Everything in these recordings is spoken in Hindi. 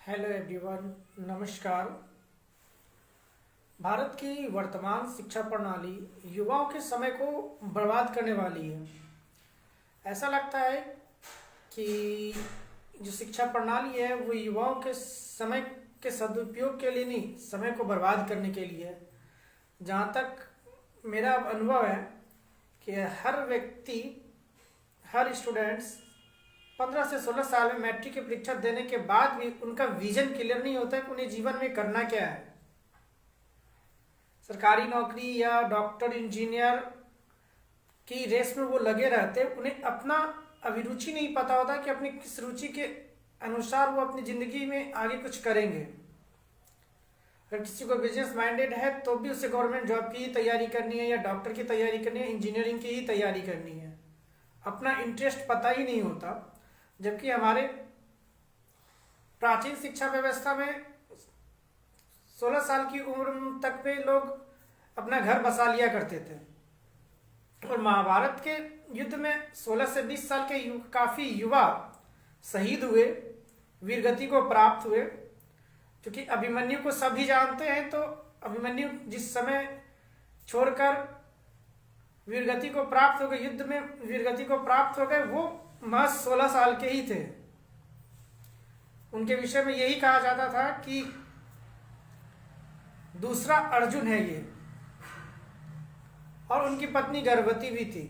हेलो एवरीवन, नमस्कार। भारत की वर्तमान शिक्षा प्रणाली युवाओं के समय को बर्बाद करने वाली है। ऐसा लगता है कि जो शिक्षा प्रणाली है वो युवाओं के समय के सदुपयोग के लिए नहीं, समय को बर्बाद करने के लिए है। जहाँ तक मेरा अनुभव है कि हर व्यक्ति, हर स्टूडेंट्स 15 से 16 साल में मैट्रिक की परीक्षा देने के बाद भी उनका विजन क्लियर नहीं होता कि उन्हें जीवन में करना क्या है। सरकारी नौकरी या डॉक्टर, इंजीनियर की रेस में वो लगे रहते हैं। उन्हें अपना अभिरुचि नहीं पता होता कि अपनी किस रुचि के अनुसार वो अपनी ज़िंदगी में आगे कुछ करेंगे। अगर किसी को बिजनेस माइंडेड है तो भी उसे गवर्नमेंट जॉब की ही तैयारी करनी है या डॉक्टर की तैयारी करनी है, इंजीनियरिंग की ही तैयारी करनी है। अपना इंटरेस्ट पता ही नहीं होता। जबकि हमारे प्राचीन शिक्षा व्यवस्था में 16 साल की उम्र तक में लोग अपना घर बसा लिया करते थे। और महाभारत के युद्ध में 16 से 20 साल के काफ़ी युवा शहीद हुए, वीरगति को प्राप्त हुए। क्योंकि अभिमन्यु को सभी जानते हैं, तो अभिमन्यु जिस समय छोड़कर वीरगति को प्राप्त हो गए, युद्ध में वीरगति को प्राप्त हो गए, वो महज 16 साल के ही थे। उनके विषय में यही कहा जाता था कि दूसरा अर्जुन है ये, और उनकी पत्नी गर्भवती भी थी।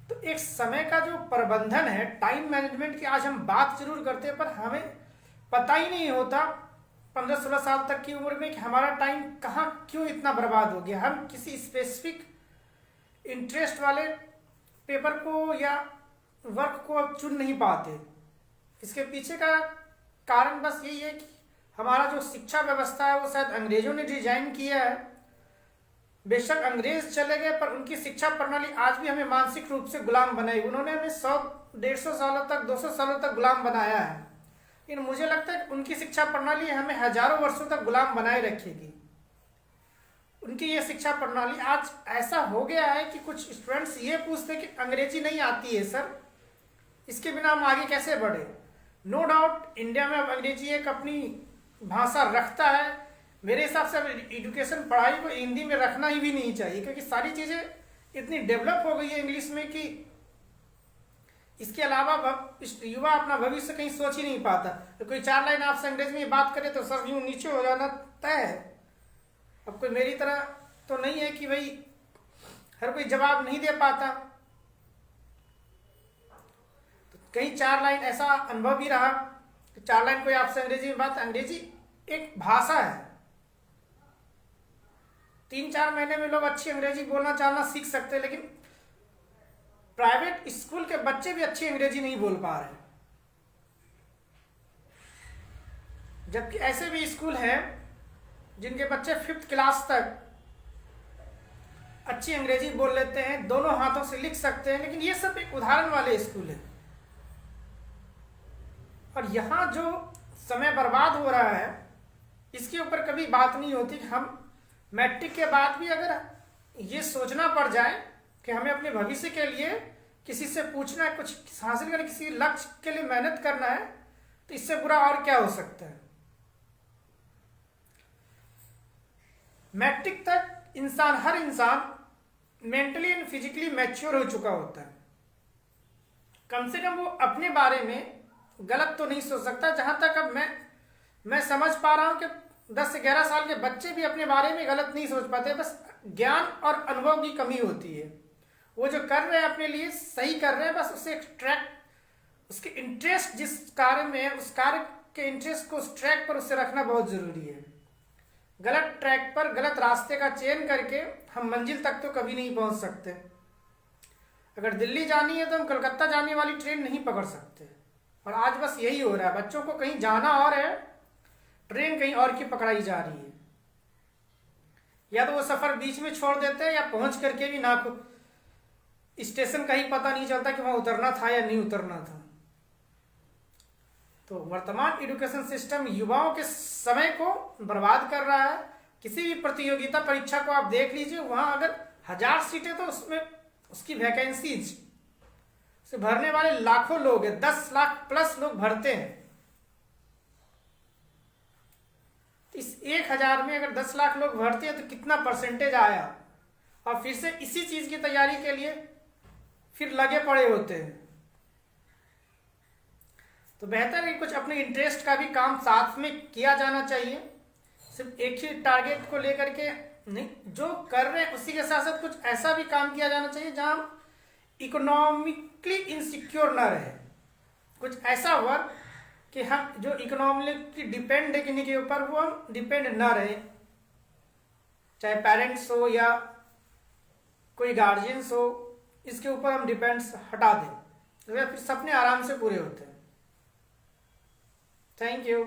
तो एक समय का जो प्रबंधन है, टाइम मैनेजमेंट की आज हम बात जरूर करते हैं, पर हमें पता ही नहीं होता 15-16 साल तक की उम्र में कि हमारा टाइम कहाँ क्यों इतना बर्बाद हो गया। हम किसी स्पेसिफिक इंटरेस्ट वाले पेपर को या वर्क को अब चुन नहीं पाते। इसके पीछे का कारण बस यही है कि हमारा जो शिक्षा व्यवस्था है वो शायद अंग्रेजों ने डिजाइन किया है। बेशक अंग्रेज चले गए, पर उनकी शिक्षा प्रणाली आज भी हमें मानसिक रूप से गुलाम बनाई। उन्होंने हमें 100-150 सालों तक, 200 सालों तक गुलाम बनाया है। लेकिन मुझे लगता है कि उनकी शिक्षा प्रणाली हमें हजारों वर्षों तक गुलाम बनाए रखेगी। उनकी ये शिक्षा प्रणाली आज ऐसा हो गया है कि कुछ स्टूडेंट्स ये पूछते हैं कि अंग्रेजी नहीं आती है सर, इसके बिना हम आगे कैसे बढ़े। नो डाउट इंडिया में अब अंग्रेजी एक अपनी भाषा रखता है। मेरे हिसाब से अब एजुकेशन, पढ़ाई को हिंदी में रखना ही भी नहीं चाहिए, क्योंकि सारी चीज़ें इतनी डेवलप हो गई है इंग्लिश में कि इसके अलावा युवा अपना भविष्य कहीं सोच ही नहीं पाता। तो कोई 4 लाइन आपसे अंग्रेजी में बात करे तो सर यूँ नीचे हो जाना तय है। अब कोई मेरी तरह तो नहीं है कि भाई हर कोई जवाब नहीं दे पाता। तो कहीं 4 लाइन ऐसा अनुभव भी रहा कि 4 लाइन कोई आपसे अंग्रेजी में बात, अंग्रेजी एक भाषा है। 3-4 महीने में लोग अच्छी अंग्रेजी बोलना चालना सीख सकते हैं, लेकिन प्राइवेट स्कूल के बच्चे भी अच्छी अंग्रेजी नहीं बोल पा रहे। जबकि ऐसे भी स्कूल हैं जिनके बच्चे 5th क्लास तक अच्छी अंग्रेजी बोल लेते हैं, दोनों हाथों से लिख सकते हैं, लेकिन ये सब एक उदाहरण वाले स्कूल है। और यहाँ जो समय बर्बाद हो रहा है, इसके ऊपर कभी बात नहीं होती कि हम मैट्रिक के बाद भी अगर ये सोचना पड़ जाए कि हमें अपने भविष्य के लिए किसी से पूछना है, कुछ हासिल करना, किसी लक्ष्य के लिए मेहनत करना है, तो इससे बुरा और क्या हो सकता है। मैट्रिक तक हर इंसान मेंटली एंड फिजिकली मैच्योर हो चुका होता है। कम से कम वो अपने बारे में गलत तो नहीं सोच सकता। जहां तक अब मैं समझ पा रहा हूं कि 10 से 11 साल के बच्चे भी अपने बारे में गलत नहीं सोच पाते। बस ज्ञान और अनुभव की कमी होती है। वो जो कर रहे हैं अपने लिए सही कर रहे हैं, बस उसे उसके इंटरेस्ट जिस कार्य में है, उस कार्य के इंटरेस्ट को उस ट्रैक पर उससे रखना बहुत जरूरी है। गलत ट्रैक पर, गलत रास्ते का चयन करके हम मंजिल तक तो कभी नहीं पहुंच सकते। अगर दिल्ली जानी है तो हम कलकत्ता जाने वाली ट्रेन नहीं पकड़ सकते। और आज बस यही हो रहा है, बच्चों को कहीं जाना और है, ट्रेन कहीं और की पकड़ाई जा रही है। या तो वो सफर बीच में छोड़ देते हैं, या पहुंच करके भी ना स्टेशन का ही पता नहीं चलता कि वहां उतरना था या नहीं उतरना था। तो वर्तमान एजुकेशन सिस्टम युवाओं के समय को बर्बाद कर रहा है। किसी भी प्रतियोगिता परीक्षा को आप देख लीजिए, वहां अगर 1000 सीटें तो उसमें उसकी वैकेंसीज से भरने वाले लाखों लोग हैं, 10 लाख प्लस लोग भरते हैं। इस 1000 में अगर 10 लाख लोग भरते हैं तो कितना परसेंटेज आया, और फिर से इसी चीज की तैयारी के लिए फिर लगे पड़े होते हैं। तो बेहतर है कि कुछ अपने इंटरेस्ट का भी काम साथ में किया जाना चाहिए, सिर्फ एक ही टारगेट को लेकर के नहीं, जो कर रहे हैं उसी के साथ साथ कुछ ऐसा भी काम किया जाना चाहिए जहां हम इकोनॉमिकली इनसिक्योर ना रहे, कुछ ऐसा वर्क कि हम जो इकोनॉमिकली डिपेंड है किन्हीं के ऊपर वो हम डिपेंड ना रहे, चाहे पेरेंट्स हो या कोई गार्जियंस हो, इसके ऊपर हम डिपेंड्स हटा दें तो फिर सपने आराम से पूरे होते हैं। Thank you.